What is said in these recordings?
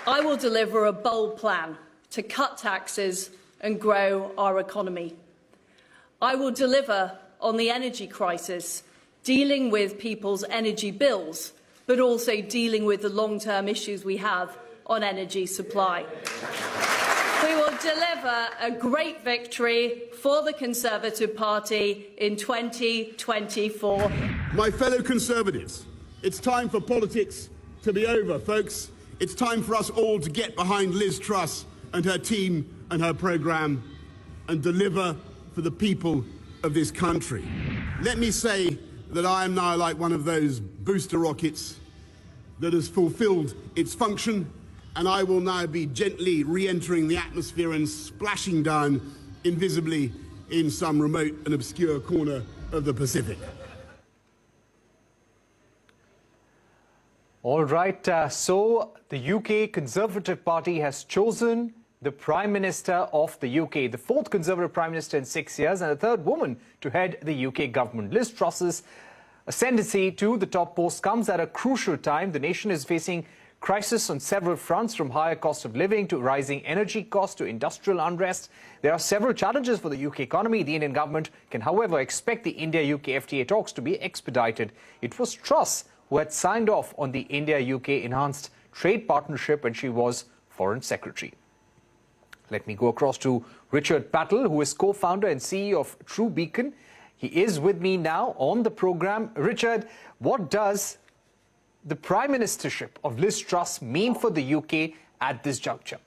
I will deliver a bold plan to cut taxes and grow our economy. I will deliver on the energy crisis, dealing with people's energy bills, but also dealing with the long-term issues we have on energy supply. We will deliver a great victory for the Conservative Party in 2024. My fellow Conservatives, it's time for politics to be over, folks. It's time for us all to get behind Liz Truss and her team and her programme and deliver for the people of this country. Let me say that I am now like one of those booster rockets that has fulfilled its function, and I will now be gently re-entering the atmosphere and splashing down invisibly in some remote and obscure corner of the Pacific. All right, so the UK Conservative Party has chosen the Prime Minister of the UK, the fourth Conservative Prime Minister in 6 years and the third woman to head the UK government. Liz Truss's ascendancy to the top post comes at a crucial time. The nation is facing crisis on several fronts, from higher cost of living to rising energy costs to industrial unrest. There are several challenges for the UK economy. The Indian government can, however, expect the India-UK FTA talks to be expedited. It was Truss who had signed off on the India-UK enhanced trade partnership when she was Foreign Secretary. Let me go across to Richard Pattle, who is co-founder and CEO of True Beacon. He is with me now on the program. Richard, what does the Prime Ministership of Liz Truss mean for the UK at this juncture?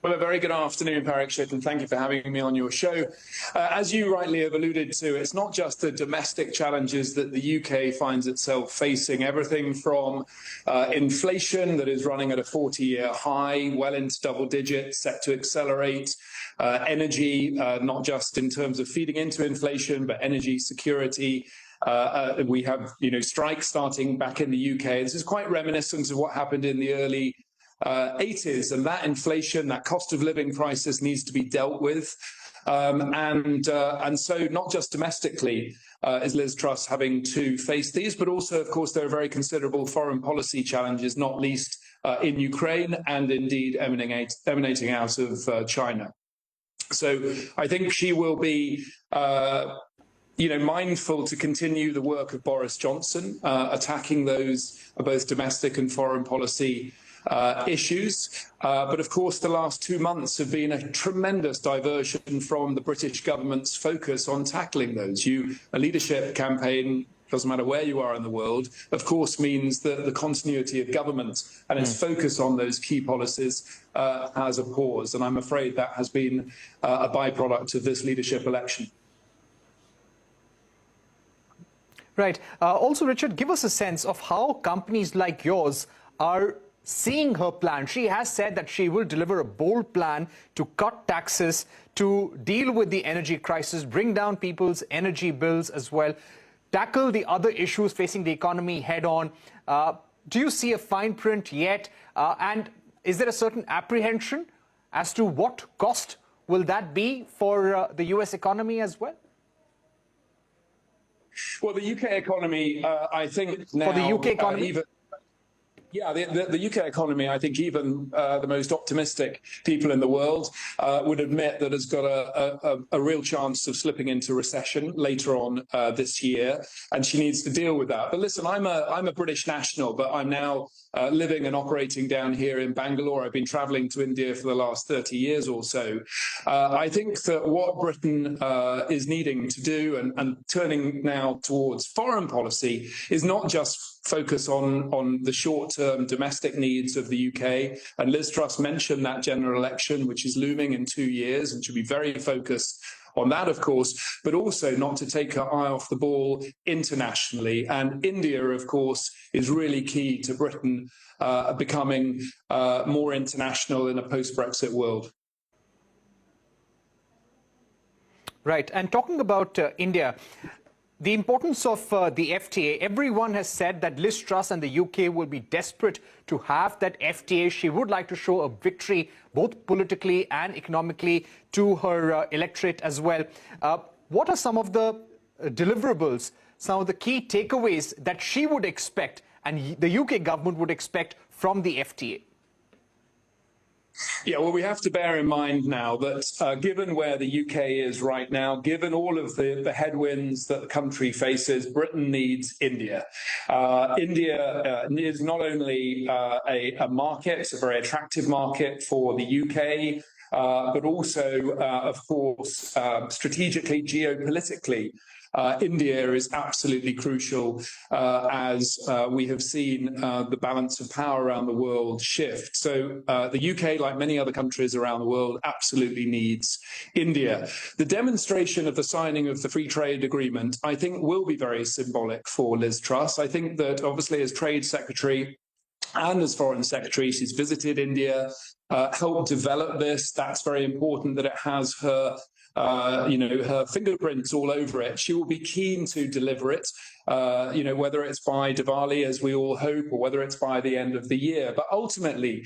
Well, a very good afternoon, Parikshit, and thank you for having me on your show. As you rightly have alluded to, it's not just the domestic challenges that the UK finds itself facing, everything from inflation that is running at a 40-year high, well into double digits, set to accelerate, energy, not just in terms of feeding into inflation, but energy security. We have, strikes starting back in the UK. This is quite reminiscent of what happened in the early 80s, and that inflation, that cost of living crisis needs to be dealt with. And so not just domestically is Liz Truss having to face these, but also, of course, there are very considerable foreign policy challenges, not least in Ukraine and indeed emanating out of China. So I think she will be mindful to continue the work of Boris Johnson, attacking those both domestic and foreign policy issues. But of course, the last 2 months have been a tremendous diversion from the British government's focus on tackling those. A leadership campaign, doesn't matter where you are in the world, of course means that the continuity of government and its focus on those key policies has a pause. And I'm afraid that has been a byproduct of this leadership election. Right. Also, Richard, give us a sense of how companies like yours are seeing her plan. She has said that she will deliver a bold plan to cut taxes, to deal with the energy crisis, bring down people's energy bills as well, tackle the other issues facing the economy head on. Do you see a fine print yet? And is there a certain apprehension as to what cost will that be for the US economy as well? Well, the UK economy, I think now... For the UK economy? The UK economy, I think even the most optimistic people in the world would admit that it's got a real chance of slipping into recession later on this year, and she needs to deal with that. But listen, I'm a British national, but I'm now living and operating down here in Bangalore. I've been travelling to India for the last 30 years or so. I think that what Britain is needing to do and turning now towards foreign policy is not just focus on the short-term domestic needs of the UK. And Liz Truss mentioned that general election, which is looming in 2 years, and should be very focused on that, of course, but also not to take her eye off the ball internationally. And India, of course, is really key to Britain becoming more international in a post-Brexit world. Right. And talking about India, the importance of the FTA, everyone has said that Liz Truss and the UK will be desperate to have that FTA. She would like to show a victory, both politically and economically, to her electorate as well. What are some of the deliverables, some of the key takeaways that she would expect and the UK government would expect from the FTA? Yeah, well, we have to bear in mind now that given where the UK is right now, given all of the headwinds that the country faces, Britain needs India. India is not only a market, it's a very attractive market for the UK, but also, of course, strategically, geopolitically, India is absolutely crucial as we have seen the balance of power around the world shift. So the UK, like many other countries around the world, absolutely needs India. The demonstration of the signing of the free trade agreement, I think, will be very symbolic for Liz Truss. I think that obviously as Trade Secretary and as Foreign Secretary, she's visited India, helped develop this. That's very important that it has her her fingerprints all over it. She will be keen to deliver it, whether it's by Diwali, as we all hope, or whether it's by the end of the year. But ultimately,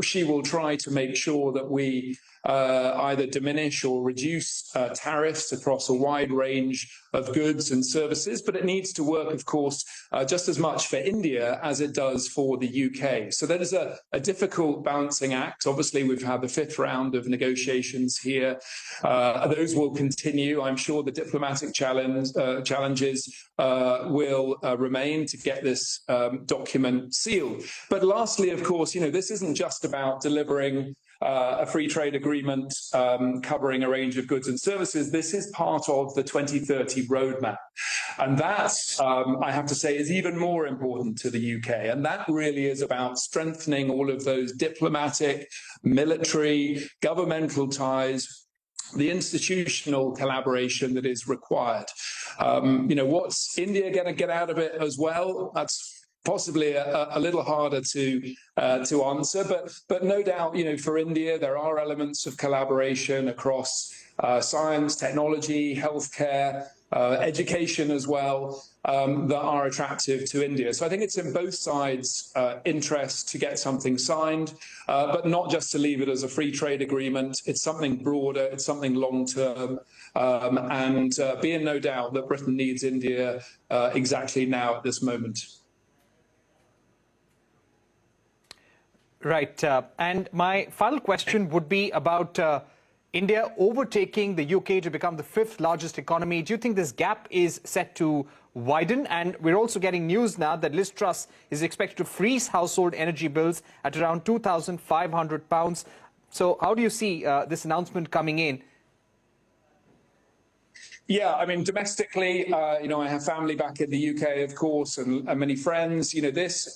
she will try to make sure that we either diminish or reduce tariffs across a wide range of goods and services. But it needs to work, of course, just as much for India as it does for the UK. So that is a difficult balancing act. Obviously, we've had the 5th round of negotiations here. Those will continue. I'm sure the diplomatic challenges will remain to get this document sealed. But lastly, of course, this isn't just about delivering a free trade agreement covering a range of goods and services. This is part of the 2030 roadmap. And that, I have to say, is even more important to the UK. And that really is about strengthening all of those diplomatic, military, governmental ties, the institutional collaboration that is required. What's India going to get out of it as well? That's possibly a little harder to answer, but no doubt, for India, there are elements of collaboration across science, technology, healthcare, education as well, that are attractive to India. So I think it's in both sides' interest to get something signed, but not just to leave it as a free trade agreement. It's something broader, it's something long-term, and be in no doubt that Britain needs India exactly now at this moment. Right. And my final question would be about India overtaking the UK to become the 5th largest economy. Do you think this gap is set to widen? And we're also getting news now that Liz Truss is expected to freeze household energy bills at around £2,500. So how do you see this announcement coming in? Yeah, I mean, domestically, I have family back in the UK, of course, and many friends. This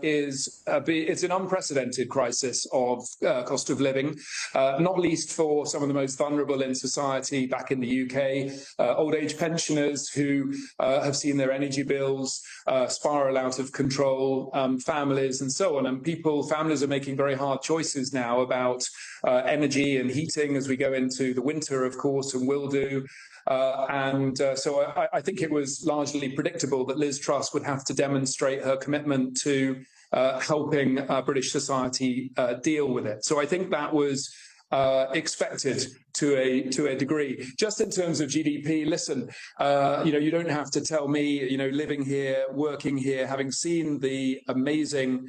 it's an unprecedented crisis of cost of living, not least for some of the most vulnerable in society back in the UK, old age pensioners who have seen their energy bills spiral out of control, families and so on. And families are making very hard choices now about energy and heating as we go into the winter, of course, and will do. So I think it was largely predictable that Liz Truss would have to demonstrate her commitment to helping British society deal with it. So I think that was expected to a degree. Just in terms of GDP, listen, you don't have to tell me, living here, working here, having seen the amazing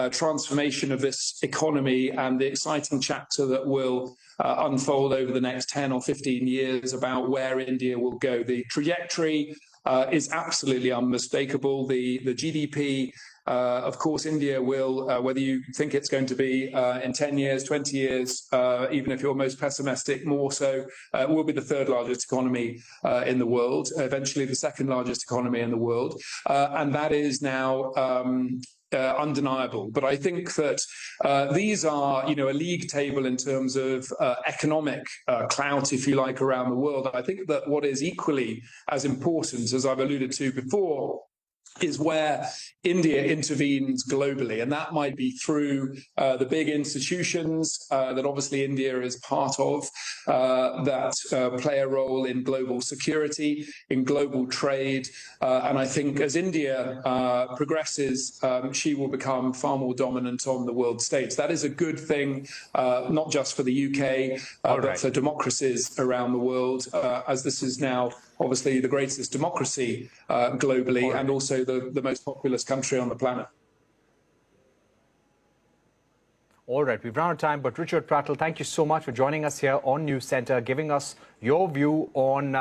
transformation of this economy and the exciting chapter that will unfold over the next 10 or 15 years about where India will go. The trajectory is absolutely unmistakable. The GDP, of course, India will, whether you think it's going to be in 10 years, 20 years, even if you're most pessimistic, more so, will be the 3rd largest economy in the world, eventually the 2nd largest economy in the world. And that is now undeniable. But I think that these are, a league table in terms of economic clout, if you like, around the world. I think that what is equally as important, as I've alluded to before, is where India intervenes globally. And that might be through the big institutions that obviously India is part of, that play a role in global security, in global trade. And I think as India progresses, she will become far more dominant on the world stage. That is a good thing, not just for the UK, but for democracies around the world, as this is now obviously the greatest democracy globally and also the most populous country on the planet. All right, we've run out of time, but Richard Pattle, thank you so much for joining us here on Newscenter, giving us your view on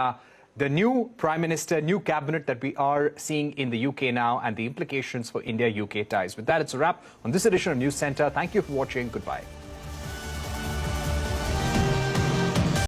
the new Prime Minister, new cabinet that we are seeing in the UK now and the implications for India-UK ties. With that, it's a wrap on this edition of Newscenter. Thank you for watching. Goodbye.